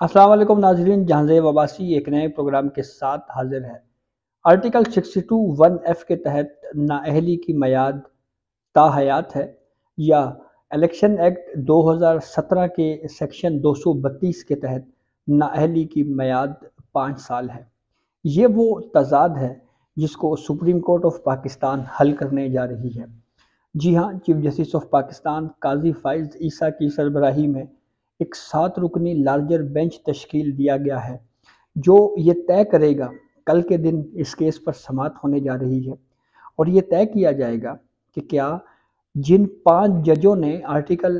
السلام علیکم ناظرین، جہانزیب عباسی ایک نئے پروگرام کے ساتھ حاضر ہے۔ آرٹیکل 62(1)(f) کے تحت نااہلی کی میعاد تاحیات ہے یا الیکشن ایکٹ 2017 کے سیکشن 232 کے تحت نااہلی کی میعاد 5 سال ہے۔ یہ وہ تضاد ہے جس کو سپریم کورٹ آف پاکستان حل کرنے جا رہی ہے۔ جی ہاں، چیف جسٹس آف پاکستان قاضی فائز عیسیٰ کی سربراہی میں ایک 7 رکنی لارجر بینچ تشکیل دیا گیا ہے جو یہ طے کرے گا، کل کے دن اس کیس پر سماعت ہونے جا رہی ہے، اور یہ طے کیا جائے گا کہ کیا جن 5 ججوں نے آرٹیکل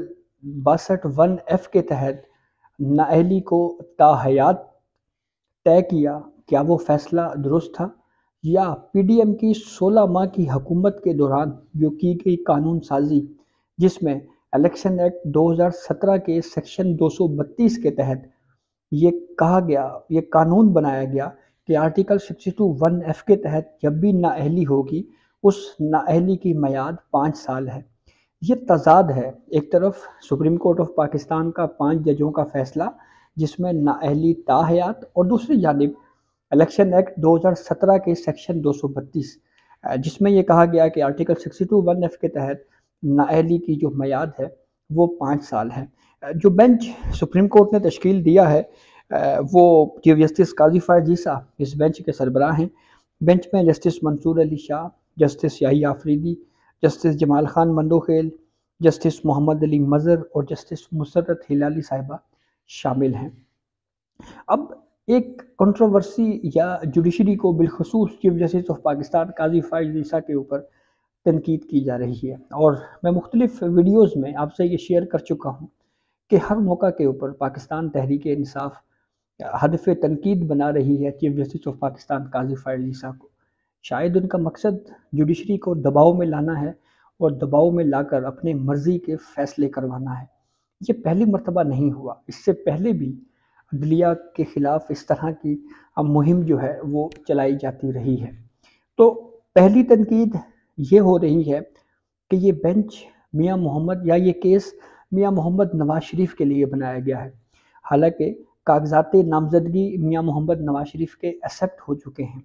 62(1)(f) کے تحت نااہلی کو تاحیات طے کیا، کیا وہ فیصلہ درست تھا، یا پی ڈی ایم کی 16 ماہ کی حکومت کے دوران جو کی گئی قانون سازی، جس میں الیکشن ایکٹ 2017 کے سیکشن 232 کے تحت یہ کہا گیا، یہ قانون بنایا گیا کہ آرٹیکل 62(1)(f) کے تحت جب بھی نااہلی ہوگی، اس نااہلی کی میعاد 5 سال ہے۔ یہ تضاد ہے، ایک طرف سپریم کورٹ آف پاکستان کا 5 ججوں کا فیصلہ جس میں نااہلی تاحیات، اور دوسری جانب الیکشن ایکٹ 2017 کے سیکشن 232 جس میں یہ کہا گیا کہ آرٹیکل 62(1)(f) کے تحت نااہلی کی جو میعاد ہے وہ 5 سال ہے۔ جو بینچ سپریم کورٹ نے تشکیل دیا ہے وہ چیف جسٹس قاضی فائز عیسیٰ اس بینچ کے سربراہ ہیں۔ بینچ میں جسٹس منصور علی شاہ، جسٹس یحییٰ آفریدی، جسٹس جمال خان مندوخیل، جسٹس محمد علی مظہر اور جسٹس مسرت ہلالی صاحبہ شامل ہیں۔ اب ایک کنٹروورسی یا جوڈیشری کو بالخصوص چیف جسٹس آف پاکستان قاضی فائز عیسیٰ کے اوپر تنقید کی جا رہی ہے، اور میں مختلف ویڈیوز میں آپ سے یہ شیئر کر چکا ہوں کہ ہر موقع کے اوپر پاکستان تحریک انصاف ہدف تنقید بنا رہی ہے چیف جسٹس آف پاکستان قاضی فائز عیسیٰ کو۔ شاید ان کا مقصد جوڈیشری کو دباؤ میں لانا ہے اور دباؤ میں لا کر اپنے مرضی کے فیصلے کروانا ہے۔ یہ پہلی مرتبہ نہیں ہوا، اس سے پہلے بھی عدلیہ کے خلاف اس طرح کی مہم جو ہے وہ چلائی جاتی رہی ہے۔ تو پہلی تنقید یہ ہو رہی ہے کہ یہ بینچ میاں محمد یا یہ کیس میاں محمد نواز شریف کے لیے بنایا گیا ہے، حالانکہ کاغذات نامزدگی میاں محمد نواز شریف کے ایکسیپٹ ہو چکے ہیں۔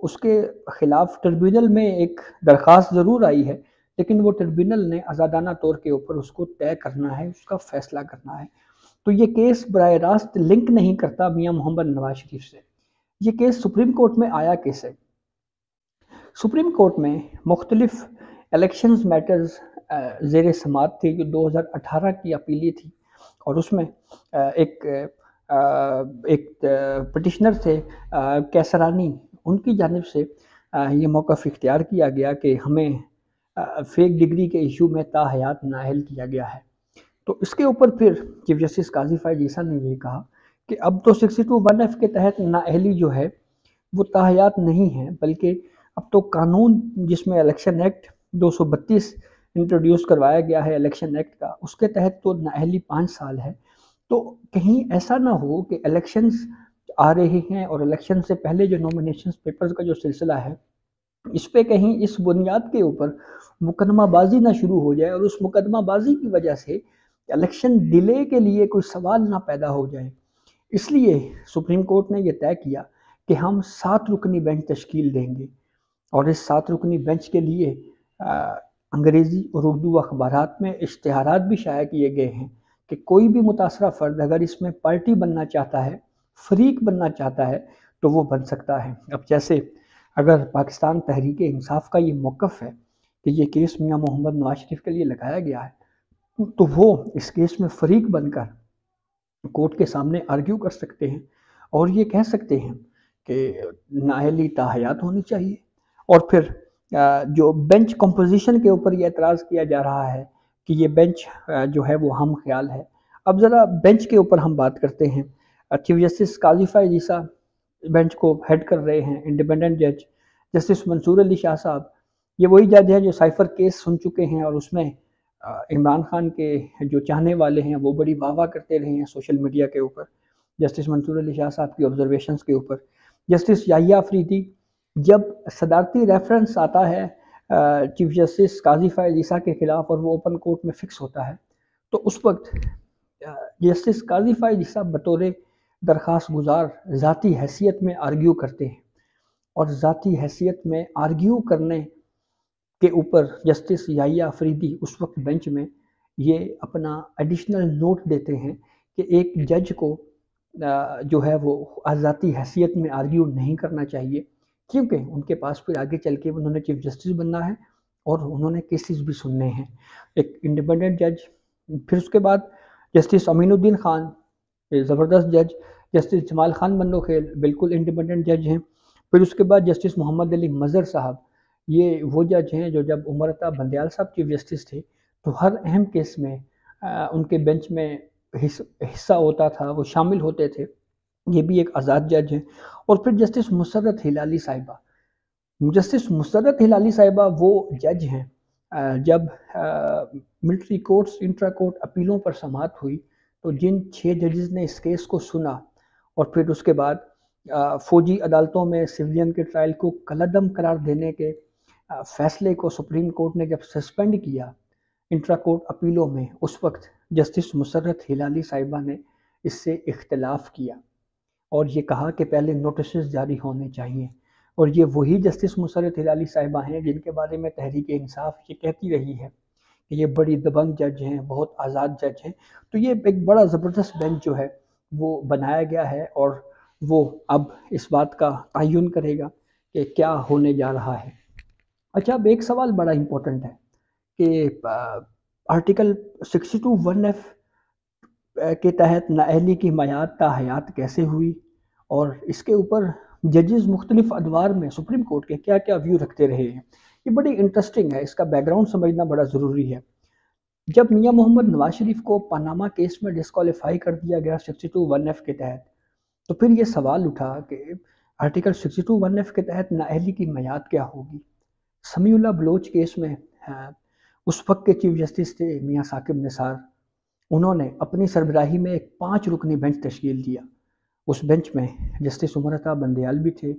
اس کے خلاف ٹربیونل میں ایک درخواست ضرور آئی ہے، لیکن وہ ٹربیونل نے آزادانہ طور کے اوپر اس کو طے کرنا ہے، اس کا فیصلہ کرنا ہے۔ تو یہ کیس براہ راست لنک نہیں کرتا میاں محمد نواز شریف سے۔ یہ کیس سپریم کورٹ میں آیا کیسے؟ سپریم کورٹ میں مختلف الیکشنز میٹرز زیر سماعت تھی جو 2018 کی اپیلی تھی، اور اس میں ایک پٹیشنر تھے کیسرانی، ان کی جانب سے یہ موقف اختیار کیا گیا کہ ہمیں فیک ڈگری کے ایشو میں تاحیات نااہل کیا گیا ہے۔ تو اس کے اوپر پھر چیف جسٹس قاضی فائز عیسیٰ نے یہ کہا کہ اب تو 62(1)(f) کے تحت نااہلی جو ہے وہ تاحیات نہیں ہے، بلکہ اب تو قانون جس میں الیکشن ایکٹ 232 انٹروڈیوس کروایا گیا ہے الیکشن ایکٹ کا، اس کے تحت تو نااہلی 5 سال ہے۔ تو کہیں ایسا نہ ہو کہ الیکشنز آ رہے ہیں اور الیکشن سے پہلے جو نومینیشنز پیپرز کا جو سلسلہ ہے، اس پہ کہیں اس بنیاد کے اوپر مقدمہ بازی نہ شروع ہو جائے، اور اس مقدمہ بازی کی وجہ سے الیکشن ڈیلے کے لیے کوئی سوال نہ پیدا ہو جائے۔ اس لیے سپریم کورٹ نے یہ طے کیا کہ ہم 7 رکنی بینچ تشکیل دیں گے، اور اس 7 رکنی بینچ کے لیے انگریزی اور اردو اخبارات میں اشتہارات بھی شائع کیے گئے ہیں کہ کوئی بھی متاثرہ فرد اگر اس میں پارٹی بننا چاہتا ہے، فریق بننا چاہتا ہے، تو وہ بن سکتا ہے۔ اب جیسے اگر پاکستان تحریک انصاف کا یہ موقف ہے کہ یہ کیس میاں محمد نواز شریف کے لیے لگایا گیا ہے، تو وہ اس کیس میں فریق بن کر کورٹ کے سامنے آرگیو کر سکتے ہیں اور یہ کہہ سکتے ہیں کہ نااہلی تاحیات ہونی چاہیے۔ اور پھر جو بینچ کمپوزیشن کے اوپر یہ اعتراض کیا جا رہا ہے کہ یہ بینچ جو ہے وہ ہم خیال ہے۔ اب ذرا بینچ کے اوپر ہم بات کرتے ہیں۔ چیف جسٹس قاضی فائز عیسیٰ بینچ کو ہیڈ کر رہے ہیں، انڈیپینڈنٹ جج جسٹس منصور علی شاہ صاحب، یہ وہی جج ہیں جو سائفر کیس سن چکے ہیں، اور اس میں عمران خان کے جو چاہنے والے ہیں وہ بڑی واہ واہ کرتے رہے ہیں سوشل میڈیا کے اوپر جسٹس منصور علی شاہ صاحب کی آبزرویشنز کے اوپر۔ جسٹس یحییٰ آفریدی، جب صدارتی ریفرنس آتا ہے چیف جسٹس قاضی فائز عیسیٰ کے خلاف اور وہ اوپن کورٹ میں فکس ہوتا ہے، تو اس وقت جسٹس قاضی فائز عیسیٰ بطور درخواست گزار ذاتی حیثیت میں آرگیو کرتے ہیں، اور ذاتی حیثیت میں آرگیو کرنے کے اوپر جسٹس یحییٰ افریدی اس وقت بینچ میں یہ اپنا ایڈیشنل نوٹ دیتے ہیں کہ ایک جج کو جو ہے وہ ذاتی حیثیت میں آرگیو نہیں کرنا چاہیے، کیونکہ ان کے پاس پھر آگے چل کے انہوں نے چیف جسٹس بننا ہے اور انہوں نے کیسز بھی سننے ہیں، ایک انڈیپینڈنٹ جج۔ پھر اس کے بعد جسٹس امین الدین خان، یہ زبردست جج۔ جسٹس جمال خان بندوخیل بالکل انڈیپینڈنٹ جج ہیں۔ پھر اس کے بعد جسٹس محمد علی مظہر صاحب، یہ وہ جج ہیں جو جب عمر عطا بندیال صاحب چیف جسٹس تھے تو ہر اہم کیس میں ان کے بینچ میں حصہ ہوتا تھا، وہ شامل ہوتے تھے، یہ بھی ایک آزاد جج ہیں۔ اور پھر جسٹس مسرت ہلالی صاحبہ، جسٹس مسرت ہلالی صاحبہ وہ جج ہیں جب ملٹری کورٹس انٹرا کورٹ اپیلوں پر سماعت ہوئی تو جن 6 ججز نے اس کیس کو سنا اور پھر اس کے بعد فوجی عدالتوں میں سویلین کے ٹرائل کو کالعدم قرار دینے کے فیصلے کو سپریم کورٹ نے جب سسپینڈ کیا انٹرا کورٹ اپیلوں میں، اس وقت جسٹس مسرت ہلالی صاحبہ نے اس سے اختلاف کیا اور یہ کہا کہ پہلے نوٹسز جاری ہونے چاہیے، اور یہ وہی جسٹس مسرت ہلالی صاحبہ ہیں جن کے بارے میں تحریک انصاف یہ کہتی رہی ہے کہ یہ بڑی دبنگ جج ہیں، بہت آزاد جج ہیں۔ تو یہ ایک بڑا زبردست بینچ جو ہے وہ بنایا گیا ہے اور وہ اب اس بات کا تعین کرے گا کہ کیا ہونے جا رہا ہے۔ اچھا، اب ایک سوال بڑا امپورٹنٹ ہے کہ آرٹیکل 62(1)(f) کے تحت نااہلی کی میعاد تا حیات کیسے ہوئی، اور اس کے اوپر ججز مختلف ادوار میں سپریم کورٹ کے کیا کیا ویو رکھتے رہے ہیں، یہ بڑی انٹرسٹنگ ہے، اس کا بیک گراؤنڈ سمجھنا بڑا ضروری ہے۔ جب میاں محمد نواز شریف کو پاناما کیس میں ڈسکوالیفائی کر دیا گیا 62(1)(f) کے تحت، تو پھر یہ سوال اٹھا کہ آرٹیکل 62(1)(f) کے تحت نااہلی کی میعاد کیا ہوگی۔ سمیع اللہ بلوچ کیس میں اس وقت کے چیف جسٹس تھے میاں ثاقب نثار، انہوں نے اپنی سربراہی میں ایک 5 رکنی بینچ تشکیل دیا۔ اس بینچ میں جسٹس عمر عطا بندیال بھی تھے،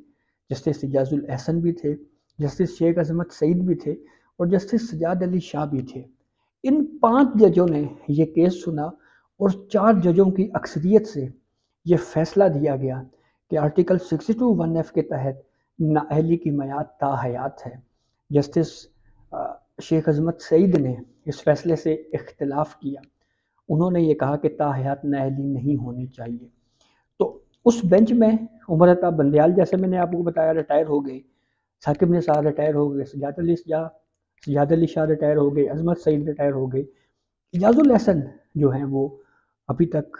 جسٹس اعجاز الاحسن بھی تھے، جسٹس شیخ عظمت سعید بھی تھے اور جسٹس سجاد علی شاہ بھی تھے۔ ان 5 ججوں نے یہ کیس سنا اور 4 ججوں کی اکثریت سے یہ فیصلہ دیا گیا کہ آرٹیکل 62(1)(f) کے تحت نااہلی کی میعاد تا حیات ہے۔ جسٹس شیخ عظمت سعید نے اس فیصلے سے اختلاف کیا، انہوں نے یہ کہا کہ تا حیات نااہلی نہیں ہونی چاہیے۔ تو اس بینچ میں عمر عطا بندیال، جیسے میں نے آپ کو بتایا، ریٹائر ہو گئے، ثاقب نثار ریٹائر ہو گئے، سجاد علی شاہ ریٹائر ہو گئے، عظمت سعید ریٹائر ہو گئے، اعجاز الاحسن جو ہیں وہ ابھی تک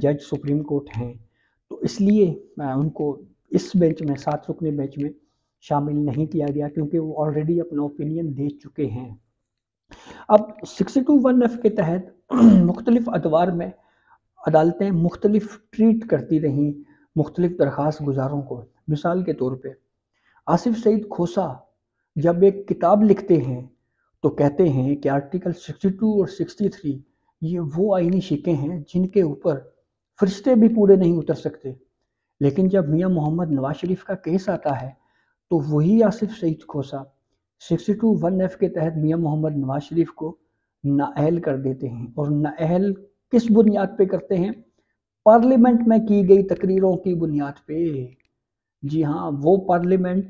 جج سپریم کورٹ ہیں، تو اس لیے ان کو اس بینچ میں 7 رکنی بینچ میں شامل نہیں کیا گیا کیونکہ وہ آلریڈی اپنا اوپینین دے چکے ہیں۔ اب 62(1)(f) کے تحت مختلف ادوار میں عدالتیں مختلف ٹریٹ کرتی رہیں مختلف درخواست گزاروں کو۔ مثال کے طور پہ آصف سعید کھوسا جب ایک کتاب لکھتے ہیں تو کہتے ہیں کہ آرٹیکل 62 اور 63 یہ وہ آئینی شقیں ہیں جن کے اوپر فرشتے بھی پورے نہیں اتر سکتے، لیکن جب میاں محمد نواز شریف کا کیس آتا ہے تو وہی آصف سعید کھوسا 62(1)(f) کے تحت میاں محمد نواز شریف کو نااہل کر دیتے ہیں، اور نااہل کس بنیاد پہ کرتے ہیں؟ پارلیمنٹ میں کی گئی تقریروں کی بنیاد پہ۔ جی ہاں، وہ پارلیمنٹ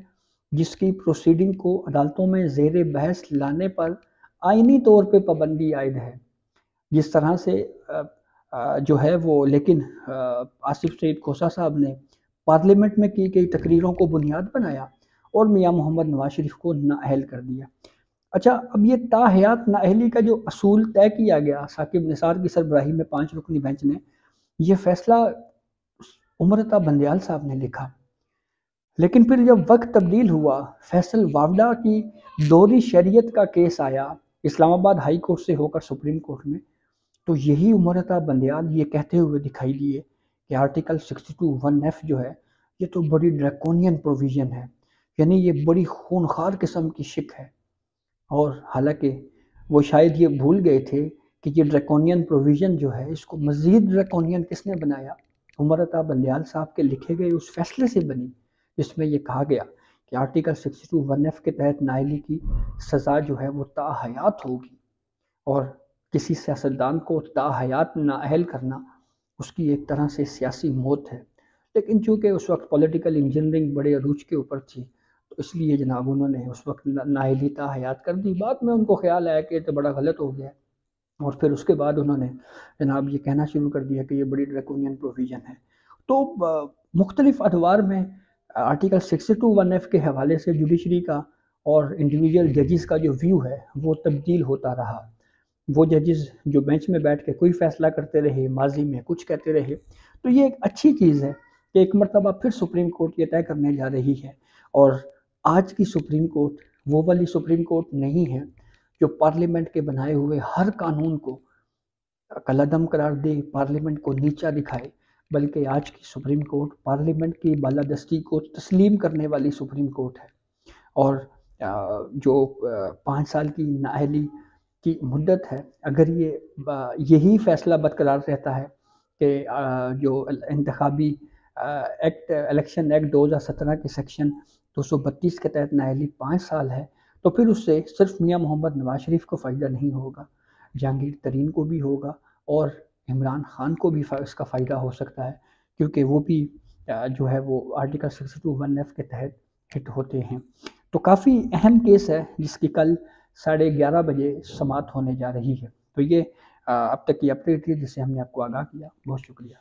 جس کی پروسیڈنگ کو عدالتوں میں زیر بحث لانے پر آئینی طور پہ پابندی عائد ہے، جس طرح سے جو ہے وہ، لیکن آصف سعید کھوسا صاحب نے پارلیمنٹ میں کی گئی تقریروں کو بنیاد بنایا اور میاں محمد نواز شریف کو نااہل کر دیا۔ اچھا، اب یہ تا حیات نااہلی کا جو اصول طے کیا گیا ثاقب نثار کی سربراہی میں 5 رکنی بینچ نے، یہ فیصلہ عمر عطا بندیال صاحب نے لکھا، لیکن پھر جب وقت تبدیل ہوا، فیصل واوڈا کی دوہری شہریت کا کیس آیا اسلام آباد ہائی کورٹ سے ہو کر سپریم کورٹ میں، تو یہی عمر عطا بندیال یہ کہتے ہوئے دکھائی دیے کہ آرٹیکل 62(1)(f) جو ہے یہ تو بڑی ڈریکونین پروویژن ہے، یعنی یہ بڑی خونخوار قسم کی شک ہے، اور حالانکہ وہ شاید یہ بھول گئے تھے کہ یہ ڈریکونین پروویژن جو ہے اس کو مزید ڈریکونین کس نے بنایا؟ عمر عطا بندیال صاحب کے لکھے گئے اس فیصلے سے بنی جس میں یہ کہا گیا کہ آرٹیکل 62(1)(f) کے تحت نااہلی کی سزا جو ہے وہ تا حیات ہوگی، اور کسی سیاستدان کو تا حیات نااہل کرنا اس کی ایک طرح سے سیاسی موت ہے، لیکن چونکہ اس وقت پولیٹیکل انجینئرنگ بڑے عروج کے اوپر تھی، تو اس لیے جناب انہوں نے اس وقت نااہلی حیات کر دی۔ بعد میں ان کو خیال آیا کہ یہ تو بڑا غلط ہو گیا، اور پھر اس کے بعد انہوں نے جناب یہ کہنا شروع کر دیا کہ یہ بڑی ڈریکونین پروویژن ہے۔ تو مختلف ادوار میں آرٹیکل 62(1)(f) کے حوالے سے جوڈیشری کا اور انڈیویجول ججز کا جو ویو ہے وہ تبدیل ہوتا رہا۔ وہ ججز جو بینچ میں بیٹھ کے کوئی فیصلہ کرتے رہے، ماضی میں کچھ کہتے رہے، تو یہ ایک اچھی چیز ہے کہ ایک مرتبہ پھر سپریم کورٹ یہ طے کرنے جا رہی ہے، اور آج کی سپریم کورٹ وہ والی سپریم کورٹ نہیں ہے جو پارلیمنٹ کے بنائے ہوئے ہر قانون کو کالعدم قرار دے، پارلیمنٹ کو نیچا دکھائے، بلکہ آج کی سپریم کورٹ پارلیمنٹ کی بالادستی کو تسلیم کرنے والی سپریم کورٹ ہے۔ اور جو 5 سال کی نااہلی کی مدت ہے، اگر یہی فیصلہ برقرار رہتا ہے کہ جو انتخابی الیکشن ایکٹ 2017 کے سیکشن 232 کے تحت نااہلی 5 سال ہے، تو پھر اس سے صرف میاں محمد نواز شریف کو فائدہ نہیں ہوگا، جہانگیر ترین کو بھی ہوگا، اور عمران خان کو بھی اس کا فائدہ ہو سکتا ہے، کیونکہ وہ بھی جو ہے وہ آرٹیکل 62(1)(f) کے تحت ہٹ ہوتے ہیں۔ تو کافی اہم کیس ہے جس کی کل 11:30 بجے سماعت ہونے جا رہی ہے۔ تو یہ اب تک کی اپڈیٹ تھی جس سے ہم نے آپ کو آگاہ کیا۔ بہت شکریہ۔